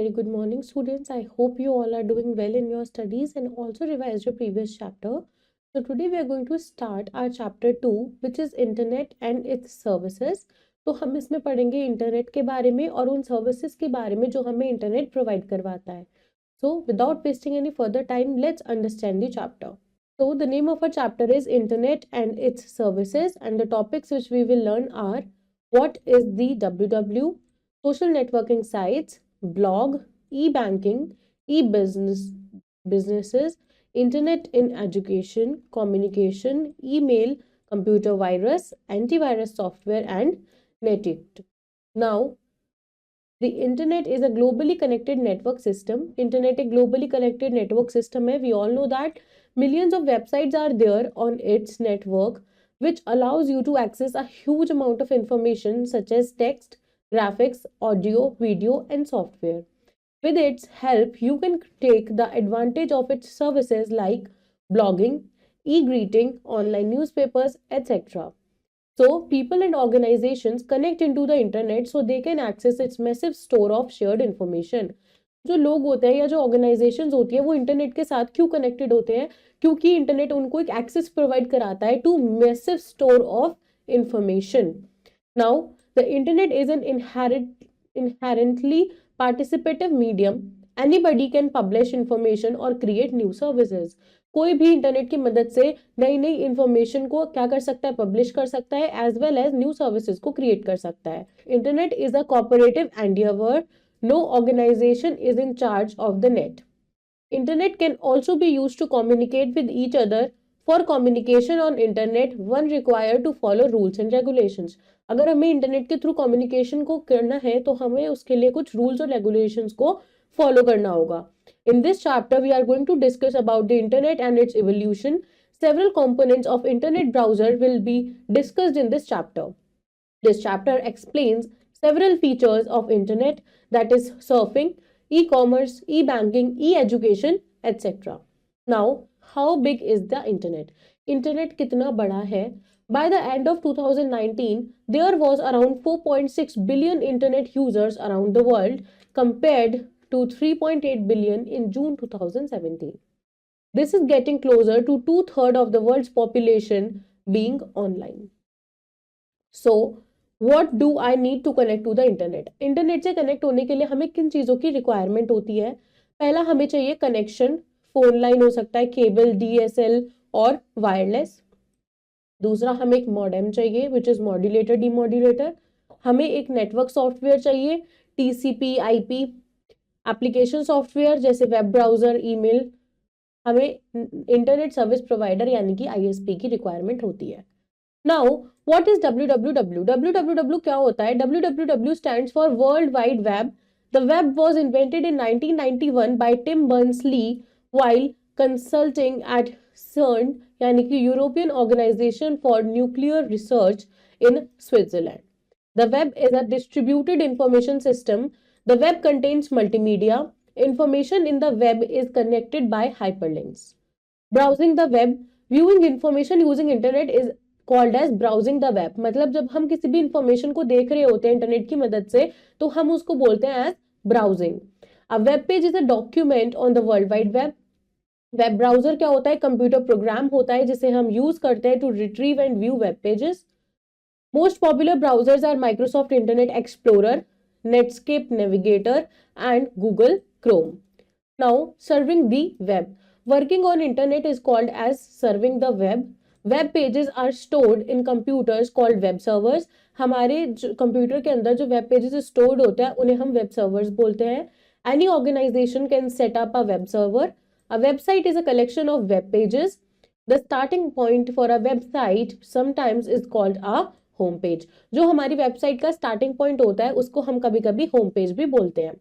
Very good morning, students. I hope you all are doing well in your studies and also revised your previous chapter. So today we are going to start our chapter 2, which is Internet and its services. तो हम इसमें पढ़ेंगे internet के बारे में और उन services के बारे में जो हमें इंटरनेट प्रोवाइड करवाता है. So without wasting any further time, let's understand the chapter. So the name of our chapter is Internet and its services, and the topics which we will learn are: what is the WW, social networking sites, blog, e-banking, businesses, internet in education, communication, email, computer virus, antivirus software, and NetInt. Now, the internet is a globally connected network system. Internet a globally connected network system hai. We all know that millions of websites are there on its network, which allows you to access a huge amount of information such as text, graphics, audio, video, and software. With its help, you can take the advantage of its services like blogging, e-greeting, online newspapers, etc. So, people and organizations connect into the internet so they can access its massive store of shared information. जो लोग होते हैं या जो organisations होती है वो internet के साथ क्यों कनेक्टेड होते हैं? क्योंकि इंटरनेट उनको एक एक्सेस प्रोवाइड कराता है to massive store of information. Now the internet is an inherently participative medium. Anybody can publish information or create new services. कोई भी इंटरनेट की मदद से नई नई इंफॉर्मेशन को क्या कर सकता है, पब्लिश कर सकता है, as well as new services को क्रिएट कर सकता है. Internet is a cooperative endeavour. No organisation is in charge of the net. Internet can also be use to communicate with each other. For communication on internet one require to follow rules and regulations. अगर हमें internet के through communication को करना है तो हमें उसके लिए कुछ रूल्स और रेगुलेशंस को फॉलो करना होगा. In this chapter, we are going to discuss about the internet and its evolution. Several components of internet browser will be discussed in this chapter. This chapter explains several features of internet, that is surfing, e-commerce, e-banking, e-education, etc. Now, how big is the internet? Internet कितना बड़ा है? By the end of 2019, there was around 4.6 billion internet users around the world compared to 3.8 billion in June 2017. This is getting closer to two-thirds of the world's population being online. So, what do I need to connect to the internet? Internet से connect होने के लिए हमें किन चीज़ों की requirement होती है? पहला हमें चाहिए कनेक्शन. फोन लाइन हो सकता है, केबल, DSL और वायरलेस. दूसरा हमें एक मॉडेम चाहिए विच इज मॉड्यूलेटर, डीमॉड्यूलेटर. हमें एक नेटवर्क सॉफ्टवेयर चाहिए, TCP, IP. एप्लीकेशन सॉफ्टवेयर जैसे वेब ब्राउजर, ईमेल. हमें इंटरनेट सर्विस प्रोवाइडर यानी कि ISP की रिक्वायरमेंट होती है. Now what is WWW? WWW क्या होता है? WWW stands for world wide web. The web was invented in 1991 by Tim Berners-Lee while consulting at CERN यानी कि European organisation for nuclear research in Switzerland. The web is a distributed information system. The web contains multimedia. Information in the web is connected by hyperlinks. Browsing the web, viewing information using internet is called as browsing the web. मतलब जब हम किसी भी information को देख रहे होते हैं इंटरनेट की मदद से तो हम उसको बोलते हैं as browsing. A web page is a document on the world wide web. Web browser क्या होता है? कंप्यूटर प्रोग्राम होता है जिसे हम यूज करते हैं to retrieve and view web pages. Most popular browsers are Microsoft Internet Explorer, Netscape Navigator and Google Chrome. Now, serving the web. Working on internet is called as serving the web. Web pages are stored in computers called web servers. हमारे computer के अंदर जो web pages stored होते हैं उन्हें हम web servers बोलते हैं. Any organization can set up a web server. A website is a collection of web pages. The starting point for a website sometimes is called a home page. जो हमारी website का starting point होता है उसको हम कभी कभी home page भी बोलते हैं.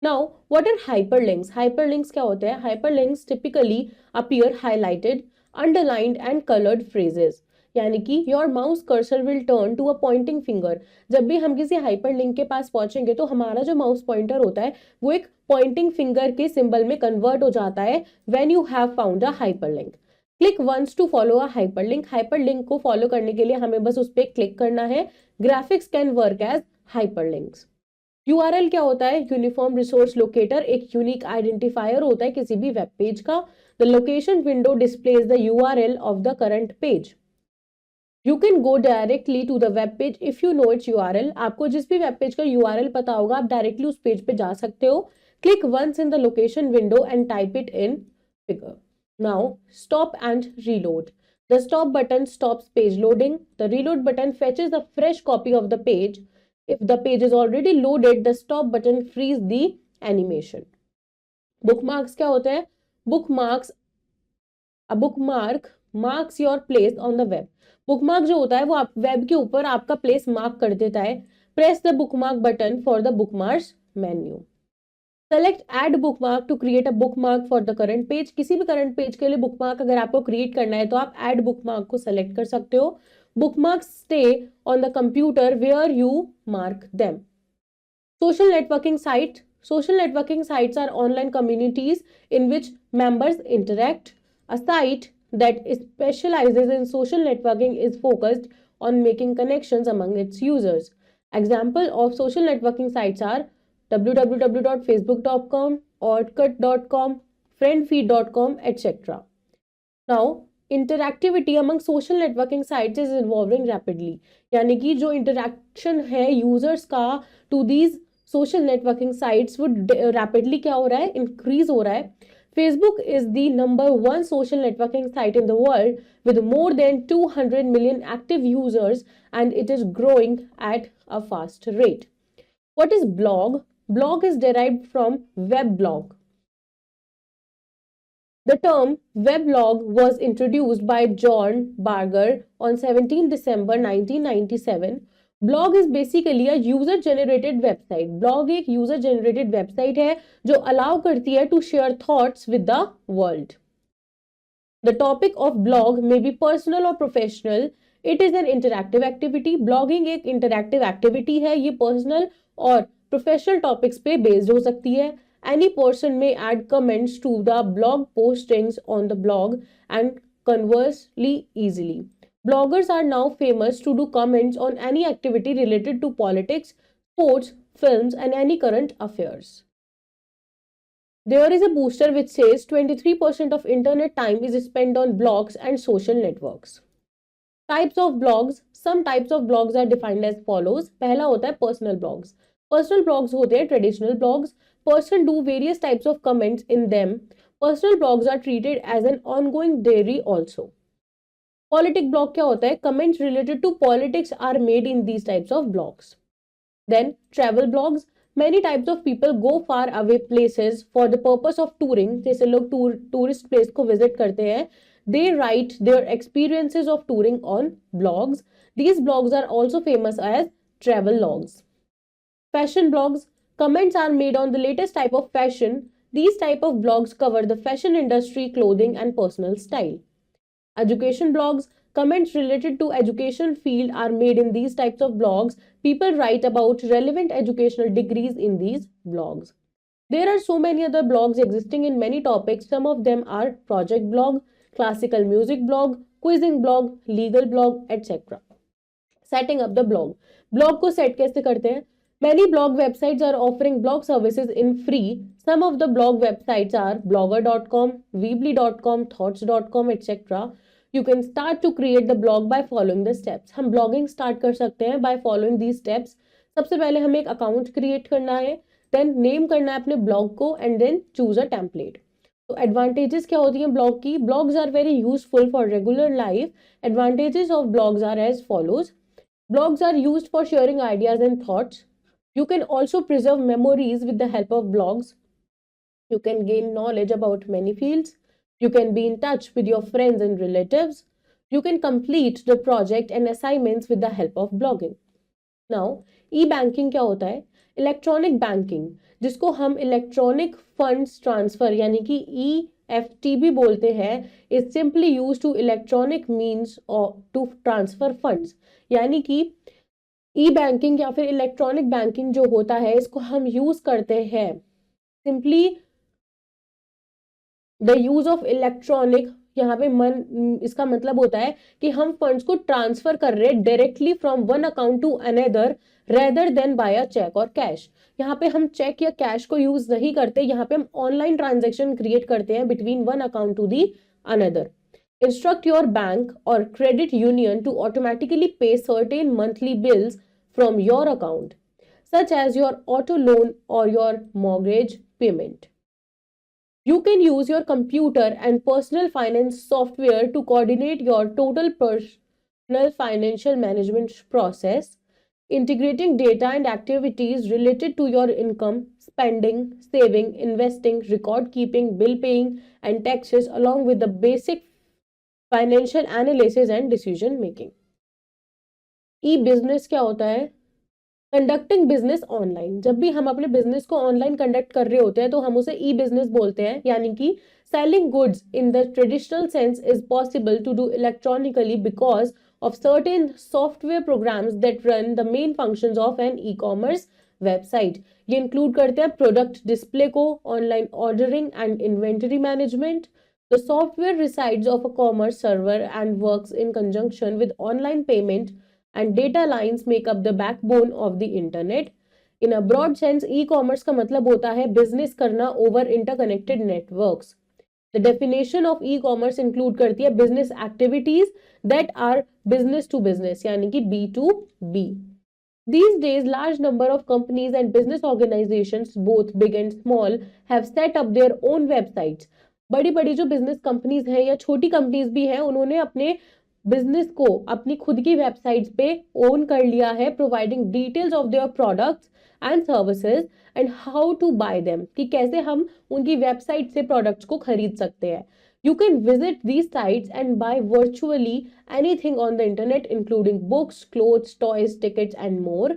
Now what are hyperlinks? Hyperlinks क्या होते हैं? Hyperlinks typically appear highlighted, underlined and coloured phrases. यानी कि your mouse cursor will turn to a pointing finger. जब भी हम किसी हाइपरलिंक के पास पहुंचेंगे तो हमारा जो माउस पॉइंटर होता है वो एक पॉइंटिंग फिंगर के सिंबल में कन्वर्ट हो जाता है when you have found a hyperlink. Click once to follow a hyperlink. Hyperlink को फॉलो करने के लिए हमें बस उस पर क्लिक करना है. Graphics can work as hyperlinks. URL क्या होता है? यूनिफॉर्म रिसोर्स लोकेटर, एक यूनिक आइडेंटिफायर होता है किसी भी वेब पेज का. The location window displays the URL of the current page. You can go directly to the web page if you know its URL. आपको जिस भी वेब पेज का URL पता होगा आप डायरेक्टली उस पेज पे जा सकते हो. Click once in the location window and type it in figure. Now stop and reload. The stop button stops page loading. The reload button fetches a fresh copy of the page. If the page is already loaded, the stop button frees the animation. Bookmarks क्या होते हैं? Bookmarks, a bookmark marks your place on the web. Bookmark जो होता है वो आप web के ऊपर आपका प्लेस मार्क कर देता है. Press the bookmark button for the bookmarks menu. Select add bookmark to create a bookmark for the current page. किसी भी current page के लिए bookmark अगर आपको create करना है तो आप add bookmark को select कर सकते हो. Bookmarks stay on the computer where you mark them. Social networking site. Social networking sites are online communities in which members interact. A site that specializes in social networking is focused on making connections among its users. Example of social networking sites are www.facebook.com, orkut.com, friendfeed.com, etc. Now, interactivity among social networking sites is evolving rapidly. यानी कि जो interaction है users का to these social networking sites वो rapidly क्या हो रहा है? Increase हो रहा है. Facebook is the #1 social networking site in the world with more than 200 million active users and it is growing at a fast rate. What is blog? Blog is derived from weblog. The term weblog was introduced by John Barger on 17 December 1997. Blog is basically a user-generated website. Blog एक user-generated website है जो allow करती है to share thoughts with the world. The topic of blog may be personal or professional. It is an interactive activity. Blogging एक interactive activity है. ये personal और professional topics पे based हो सकती है. Any person may add comments to the blog postings on the blog and conversely easily. Bloggers are now famous to do comments on any activity related to politics, sports, films, and any current affairs. There is a booster which says 23% of internet time is spent on blogs and social networks. Types of blogs. Some types of blogs are defined as follows. पहला होता है personal blogs. Personal blogs होते हैं traditional blogs. Person do various types of comments in them. Personal blogs are treated as an ongoing diary also. Politic blog क्या होता है? Comments related to politics are made in these types of blogs. Then travel blogs. Many types of people go far away places for the purpose of touring. जैसे लोग tourist place को visit करते हैं. They write their experiences of touring on blogs. These blogs are also famous as travel logs. Fashion blogs. Comments are made on the latest type of fashion. These type of blogs cover the fashion industry, clothing and personal style. Education blogs. Comments related to education field are made in these types of blogs. People write about relevant educational degrees in these blogs. There are so many other blogs existing in many topics. Some of them are project blog, classical music blog, quizzing blog, legal blog, etc. Setting up the blog. Blog को set कैसे करते हैं? Many blog websites are offering blog services in free. Some of the blog websites are blogger.com, weebly.com, thoughts.com, etc. You can start to create the blog by following the steps. हम blogging start कर सकते हैं by following these steps. सबसे पहले हमें एक account create करना है, then name करना है अपने blog को and then choose a template. तो advantages क्या होती हैं blog की? Blogs are very useful for regular life. Advantages of blogs are as follows. Blogs are used for sharing ideas and thoughts. You can also preserve memories with the help of blogs. You can gain knowledge about many fields. You can be in touch with your friends and relatives. You can complete the project and assignments with the help of blogging. Now, e-banking क्या होता है? Electronic banking, जिसको हम electronic funds transfer यानी कि EFT भी बोलते हैं, is simply used to electronic means or to transfer funds. यानी कि e-banking या फिर electronic banking जो होता है इसको हम यूज करते हैं simply the use of electronic. यहाँ पे इसका मतलब होता है कि हम फंड्स को ट्रांसफर कर रहे हैं directly from one account to another rather than by a cheque और कैश. यहाँ पे हम चेक या कैश को यूज नहीं करते, यहाँ पे हम ऑनलाइन ट्रांजेक्शन क्रिएट करते हैं between one account to the another. Instruct your bank or credit union to automatically pay certain monthly bills from your account, such as your auto loan or your mortgage payment. You can use your computer and personal finance software to coordinate your total personal financial management process, integrating data and activities related to your income, spending, saving, investing, record keeping, bill paying, and taxes, along with the basic financial analysis and decision making. E business क्या होता है? Conducting business online. जब भी हम अपने business को online conduct कर रहे होते हैं तो हम उसे ई बिजनेस बोलते हैं, यानी कि selling goods in the traditional sense is possible to do electronically because of certain software programs that run the main functions of an e-commerce website. ये इंक्लूड करते हैं प्रोडक्ट डिस्प्ले को, online ordering and inventory management. The software resides of a commerce server and works in conjunction with online payment and data lines make up the backbone of the internet. In a broad sense, e-commerce का मतलब होता है business करना over interconnected networks. The definition of e-commerce include करती है business activities that are business to business, यानी कि B2B. These days, large number of companies and business organizations, both big and small, have set up their own websites. बड़ी बड़ी जो business companies हैं या छोटी कंपनीज भी हैं, उन्होंने अपने बिजनेस को अपनी खुद की वेबसाइट्स पे ओन कर लिया है, providing details of their products and services and how to buy them, कि कैसे हम उनकी वेबसाइट से प्रोडक्ट्स को खरीद सकते हैं. You can visit these sites and buy virtually anything on the internet, including books, clothes, toys, tickets, and more.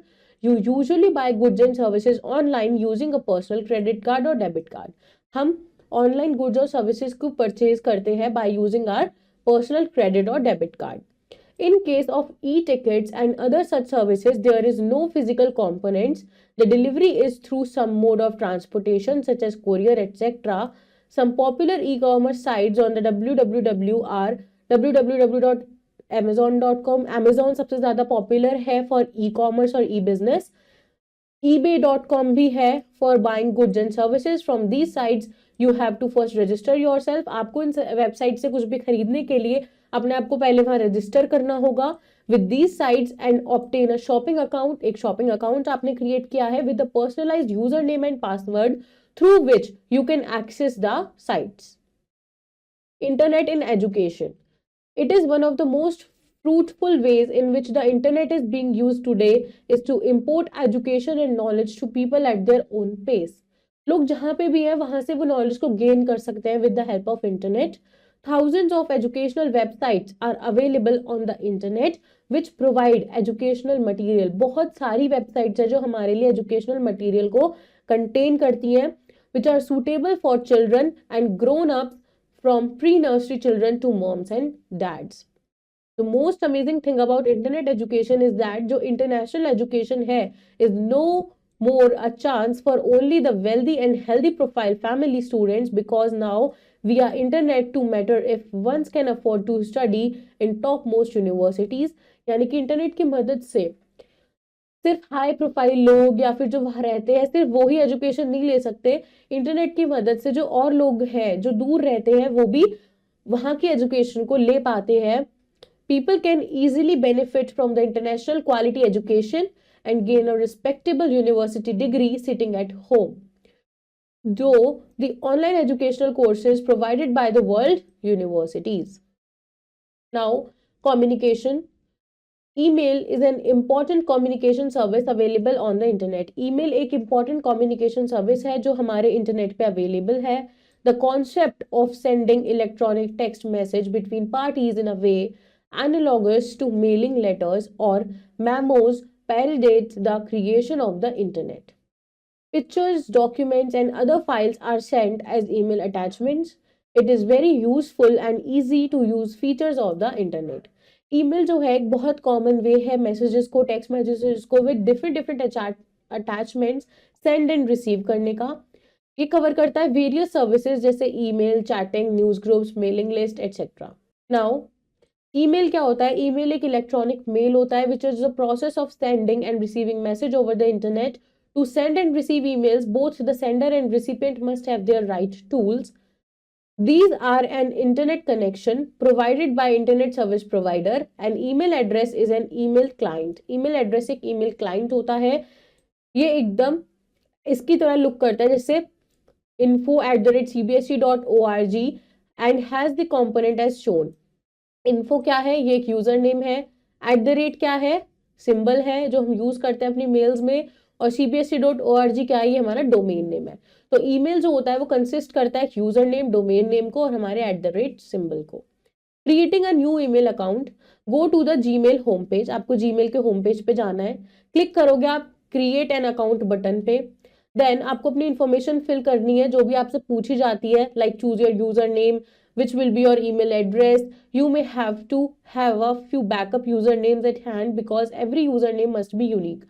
You usually buy goods and services online using a personal credit card or debit card. हम online goods और services को purchase करते हैं by using our personal credit or debit card. In case of e-tickets and other such services, there is no physical components. The delivery is through some mode of transportation such as courier, etc. Some popular e-commerce sites on the www are www.amazon.com. Amazon सबसे ज़्यादा popular है for e-commerce और e-business. ebay.com भी है for buying goods and services. From these sites you have to first register yourself. आपको इन website से कुछ भी खरीदने के लिए अपने आप को पहले वहां रजिस्टर करना होगा with these sites and obtain a shopping account. एक shopping account आपने क्रिएट किया है with a personalized username and password through which you can access the sites. Internet in education. It is one of the most fruitful ways in which the internet is being used today is to import education and knowledge to people at their own pace. लोग जहाँ पे भी हैं वहां से वो knowledge को gain कर सकते हैं with the help of internet. Thousands of educational websites are available on the internet which provide educational material. बहुत सारी वेबसाइट्स हैं जो हमारे लिए educational material को contain करती हैं, which are suitable for children and grown-ups from pre-nursery children to moms and dads. The most amazing thing about internet education is that जो international education है is no more a chance for only the wealthy and healthy profile family students, because now via internet to matter if one can afford to study in top most universities. यानी कि internet की मदद से सिर्फ high profile लोग या फिर जो वहां रहते हैं सिर्फ वो ही एजुकेशन नहीं ले सकते. इंटरनेट की मदद से जो और लोग हैं जो दूर रहते हैं वो भी वहां की एजुकेशन को ले पाते हैं. People can easily benefit from the international quality education and gain a respectable university degree sitting at home. Though the online educational courses provided by the world universities. Now, communication. Email is an important communication service available on the internet. Email एक important communication service है जो हमारे internet पे available है. The concept of sending electronic text message between parties in a way analogous to mailing letters or memos predates the creation of the internet. Pictures, documents, and other files are sent as email attachments. It is very useful and easy to use features of the internet. Email जो है एक बहुत common वे है messages को, text messages को with different attachments send and receive करने का. ये कवर करता है वेरियस सर्विसेज जैसे email, chatting, news groups, mailing list etcetera. Now email क्या होता है? ईमेल एक इलेक्ट्रॉनिक मेल होता है which is the process of sending end receiving message over the internet To send and receive emails, both the sender and recipient must have their right tools. These are an internet connection provided by internet service provider. An email address is an email client. email address एक email client होता है. ये एकदम इसकी तरह look करता है जैसे info@cbse.org and has the component as shown. info क्या है? ये एक यूजर नेम है. @ क्या है? सिंबल है जो हम यूज करते हैं अपनी मेल्स में. और cbse.org क्या है? ये हमारा डोमेन नेम है. तो ईमेल जो होता है वो कंसिस्ट करता है यूजर नेम, डोमेन नेम को और हमारे @ सिंबल को. Creating a new email account, go to the Gmail home page. आपको जीमेल के होम पेज पे जाना है. क्लिक करोगे आप क्रिएट एन अकाउंट बटन पे. देन आपको अपनी इंफॉर्मेशन फिल करनी है जो भी आपसे पूछी जाती है, like choose your user name, which will be your email address. You may have to have a few backup usernames at hand because every username must be unique.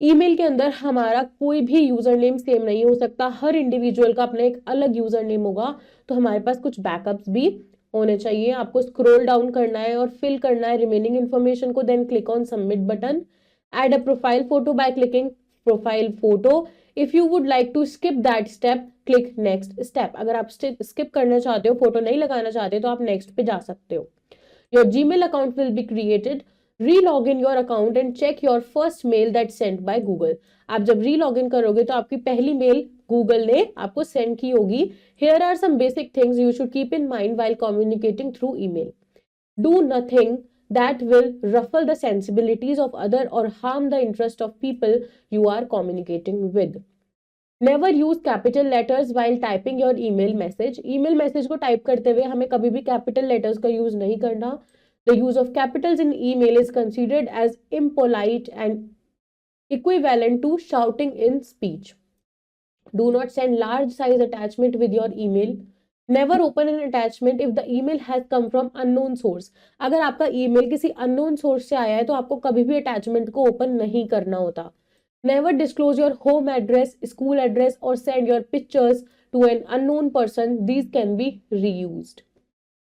Email के अंदर हमारा कोई भी यूजर नेम सेम नहीं हो सकता. हर individual का अपना एक अलग यूजर नेम होगा. तो हमारे पास कुछ बैकअप्स भी होने चाहिए. आपको स्क्रॉल डाउन करना है और फिल करना है रिमेनिंग इन्फॉर्मेशन को. Then click on submit button. Add a profile photo by clicking profile photo. If you would like to skip that step, click next step. अगर आप स्किप करना चाहते हो, फोटो नहीं लगाना चाहते, तो आप नेक्स्ट पे जा सकते हो. Your Gmail account will be created. Relog in your account and check your first mail that sent by Google. आप जब री-लॉग इन करोगे तो आपकी पहली मेल गूगल ने आपको सेंड की होगी. Here are some basic things you should keep in mind while communicating through email. Do nothing that will ruffle the sensibilities of other or harm the interest of people you are communicating with. Never use capital letters while typing your email message. email message को type करते हुए हमें कभी भी capital letters का use नहीं करना. The use of capitals in email is considered as impolite and equivalent to shouting in speech. Do not send large size attachment with your email. Never open an attachment if the email has come from unknown source. अगर आपका email किसी unknown source से आया है तो आपको कभी भी attachment को open नहीं करना होता. Never disclose your home address, school address or send your pictures to an unknown person. These can be reused.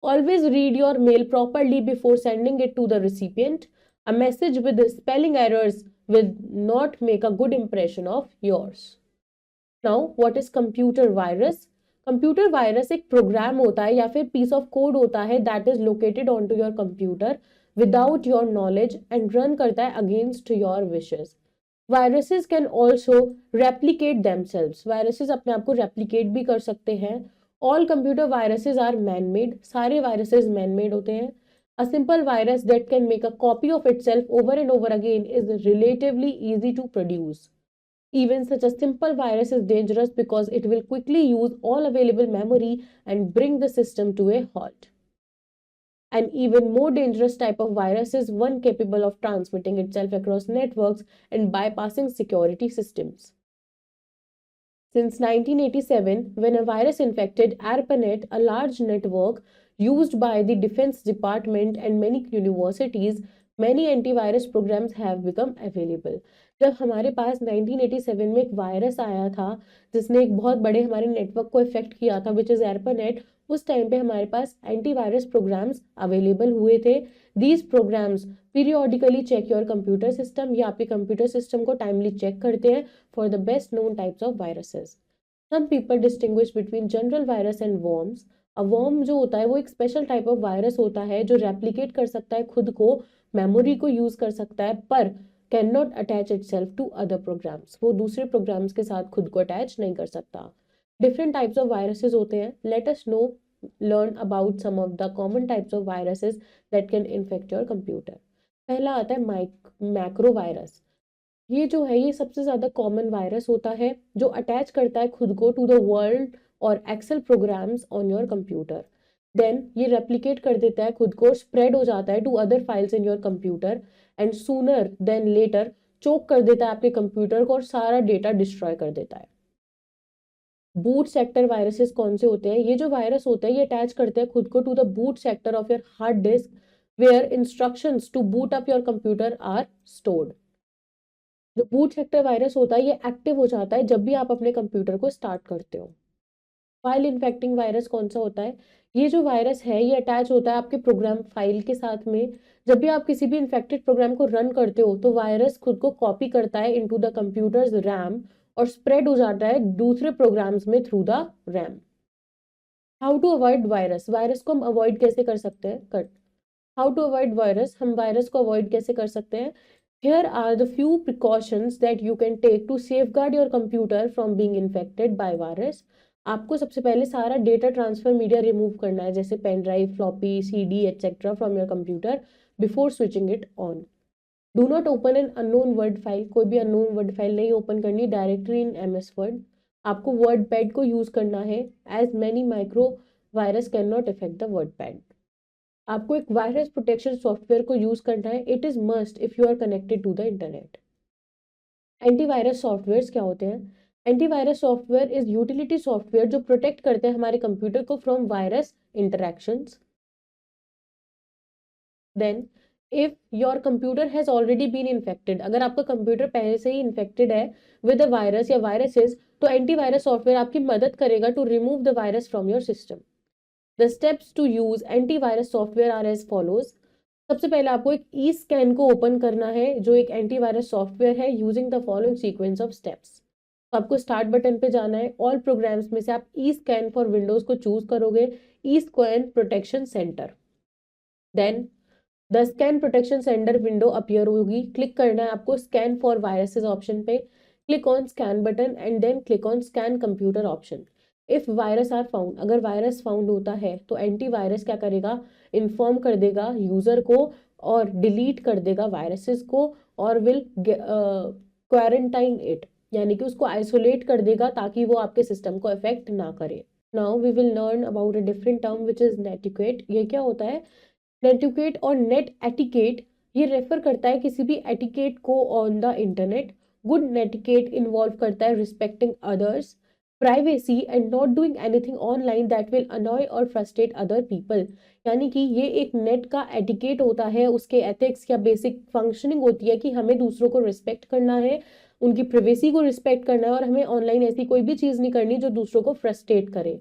Always read your mail properly before sending it to the recipient. A message with spelling errors will not make a good impression of yours. Now, what is computer virus? Computer virus एक program होता है या फिर piece of code होता है that is located on to your computer without your knowledge and run करता है against your wishes. Viruses can also replicate themselves. Viruses अपने आप को रेप्लीकेट भी कर सकते हैं. All computer viruses are man made. सारे वायरसेस मैन मेड होते हैं. A simple virus that can make a copy of itself over and over again is relatively easy to produce. Even such a simple virus is dangerous because it will quickly use all available memory and bring the system to a halt. An even more dangerous type of virus is one capable of transmitting itself across networks and bypassing security systems. Since 1987, when a virus infected ARPANET, a large network used by the Defense Department and many universities, many antivirus programs have become available. जब हमारे पास 1987 में एक virus आया था जिसने एक बहुत बड़े हमारे नेटवर्क को इफेक्ट किया था विच इज ARPANET, उस टाइम पे हमारे पास एंटीवायरस प्रोग्राम्स अवेलेबल हुए थे. These programs periodically check your computer system. या आपके कंप्यूटर सिस्टम को टाइमली चेक करते हैं for the best known types of viruses. Some people distinguish between general virus and worms. A worm जो होता है वो एक स्पेशल टाइप ऑफ वायरस होता है जो रेप्लिकेट कर सकता है खुद को, मेमोरी को यूज कर सकता है, पर can not attach itself to other programs. वो दूसरे प्रोग्राम्स के साथ खुद को अटैच नहीं कर सकता. डिफरेंट टाइप्स ऑफ वायरसेस होते हैं. Let us learn about some of the common types of viruses that can infect your computer. पहला आता है मैक्रो वायरस. ये जो है ये सबसे ज्यादा कॉमन वायरस होता है जो अटैच करता है खुद को टू द वर्ल्ड और Excel programs on your computer. Then ये रेप्लिकेट कर देता है खुद को, स्प्रेड हो जाता है to other files in your computer and sooner than later choke कर देता है आपके कंप्यूटर को और सारा डेटा डिस्ट्रॉय कर देता है. बूट सेक्टर वायरसेस कौन से होते हैं? ये जो वायरस होते हैं ये अटैच करते हैं खुद को to the boot sector of your hard disk where instructions to boot up your computer are stored. जो बूट सेक्टर वायरस होता है ये एक्टिव हो जाता है जब भी आप अपने कंप्यूटर को स्टार्ट करते हो. फाइल इन्फेक्टिंग वायरस कौन सा होता है? ये जो वायरस है ये अटैच होता है आपके प्रोग्राम फाइल के साथ में। जब भी आप किसी भी इन्फेक्टेड प्रोग्राम को रन करते हो तो वायरस खुद को कॉपी करता है इनटू द कंप्यूटर्स रैम और स्प्रेड हो जाता है दूसरे प्रोग्राम्स में through the RAM. How to avoid virus? Virus को हम अवॉइड कैसे कर सकते हैं? Cut how to avoid virus? हम वायरस को अवॉइड कैसे कर सकते हैं? Here are the few precautions that you can take to safeguard your computer from being infected by virus. आपको सबसे पहले सारा डेटा ट्रांसफर मीडिया रिमूव करना है, जैसे pen drive, floppy, CD etcetera from your computer before switching it on. Do not open an unknown Word file. कोई भी unknown Word file नहीं ओपन करनी डायरेक्टली इन एमएस वर्ड। आपको WordPad को use करना है, as many micro virus can not effect the WordPad. आपको एक वायरस प्रोटेक्शन सॉफ्टवेयर को यूज करना है। It is must if you are connected to the internet. Antivirus software क्या होते हैं? Antivirus software is utility software जो protect करते हैं हमारे कंप्यूटर को from virus interactions. Then if your computer has already been infected, अगर आपका कंप्यूटर पहले से ही इन्फेक्टेड है विद अ वायरस या वायरसेस, तो एंटीवायरस सॉफ्टवेयर आपकी मदद करेगा to remove the virus from your system. The steps to use antivirus software are as follows. सबसे पहले आपको एक ई स्कैन को ओपन करना है जो एक एंटीवायरस सॉफ्टवेयर है, using the following sequence of steps. तो आपको स्टार्ट बटन पे जाना है, ऑल प्रोग्राम्स में से आप ई स्कैन फॉर विंडोज को चूज करोगे, E scan protection centre. Then the scan protection centre window appear होगी। क्लिक करना है आपको स्कैन फॉर वायरसेस ऑप्शन पे, click on scan button and then click on scan computer option. If virus are found, अगर virus found होता है तो antivirus क्या करेगा, इन्फॉर्म कर देगा यूजर को और डिलीट कर देगा वायरसेस को और विल क्वारंटाइन इट, यानी कि उसको आइसोलेट कर देगा ताकि वो आपके सिस्टम को इफेक्ट ना करे। Now we will learn about a different term which is netiquette. ये क्या होता है? नेटिक्वेट और नेट एटिकेट, ये रेफर करता है किसी भी एटिकेट को on the internet. Good netiquette involve करता है respecting others, privacy and not doing anything online that will annoy or frustrate other people. यानी कि ये एक नेट का एटिकेट होता है, उसके एथिक्स या बेसिक फंक्शनिंग होती है कि हमें दूसरों को रिस्पेक्ट करना है, उनकी प्राइवेसी को रिस्पेक्ट करना है और हमें ऑनलाइन ऐसी कोई भी चीज नहीं करनी जो दूसरों को फ्रस्ट्रेट करे।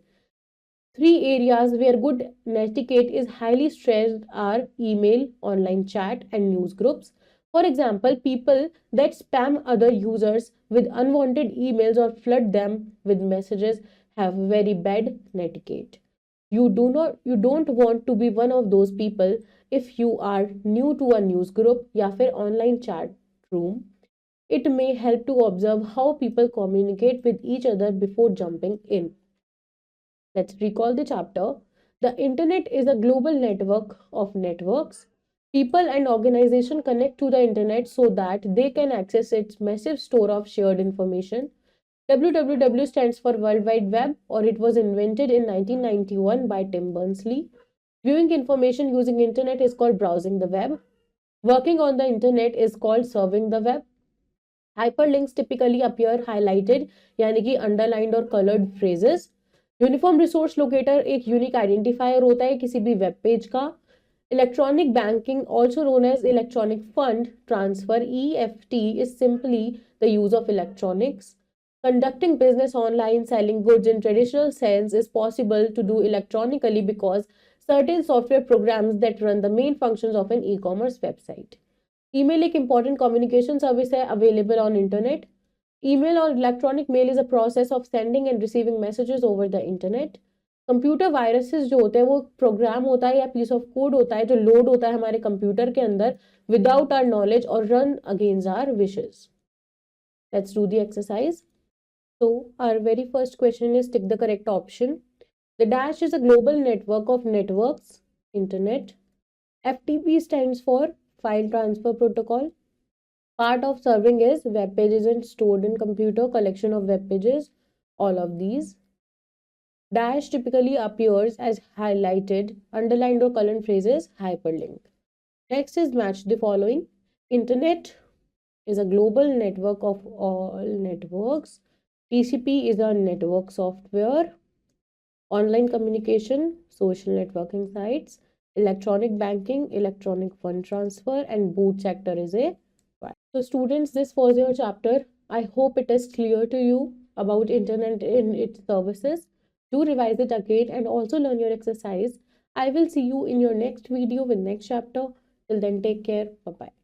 Three areas where good netiquette is highly stressed are email, online chat, and news groups. For example, people that spam other users with unwanted emails or flood them with messages have very bad netiquette. You don't want to be one of those people if you are new to a news group या फिर online chat room. It may help to observe how people communicate with each other before jumping in. Let's recall the chapter. The internet is a global network of networks. People and organizations connect to the internet so that they can access its massive store of shared information. WWW stands for World Wide Web, or it was invented in 1991 by Tim Berners-Lee. Viewing information using internet is called browsing the web. Working on the internet is called surfing the web. Hyperlinks typically appear highlighted, यानी कि underlined और colored phrases. Uniform resource locator एक unique identifier होता है किसी भी web page का। Electronic banking also known as electronic fund transfer EFT is simply the use of electronics. Conducting business online, selling goods in traditional sense is possible to do electronically because certain software programs that run the main functions of an e-commerce website. Email एक important communication service है available on internet. Email or electronic mail is a process of sending and receiving messages over the internet. Computer viruses जो होते हैं वो programme होता है या piece of code होता है जो लोड होता है हमारे कंप्यूटर के अंदर विदाउट आवर नॉलेज और run against our wishes. Let's do the exercise. So our very first question is tick the correct option. The dash is a global network of networks internet. FTP stands for file transfer protocol. Part of serving is web pages and stored in computer collection of web pages, all of these. Dash typically appears as highlighted, underlined or colored phrases, hyperlink. Next is match the following. Internet is a global network of all networks. TCP is a network software. Online communication, social networking sites, electronic banking, electronic fund transfer, and boot sector is a. So students, this was your chapter. I hope it is clear to you about internet and its services. Do revise it again and also learn your exercise. I will see you in your next video with next chapter. Till then, take care. Bye bye.